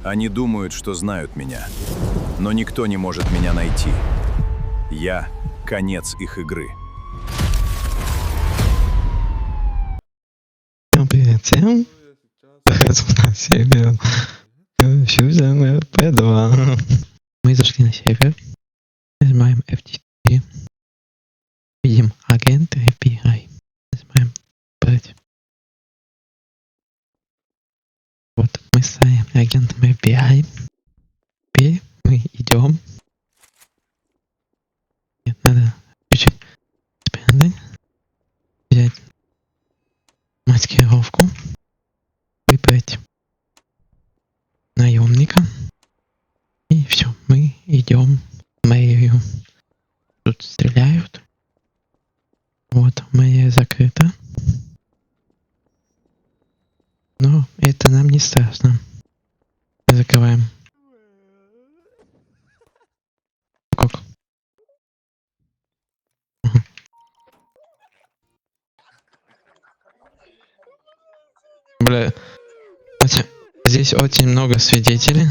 Они думают, что знают меня, но никто не может меня найти. Я — конец их игры. Привет всем! Захожу на сервер Fusion P2. Мы зашли на сервер, нажимаем F4, видим агент FBI, нажимаем брать. Вот мы ставим агентом FBI. Теперь мы идем. Нет, надо чуть-чуть спрятать, взять маскировку, выбрать наемника. И все, мы идем в мэрию. Тут стреляют. Вот, мэрия закрыта. Но это нам не страшно. Закрываем. Как? Бля, здесь очень много свидетелей.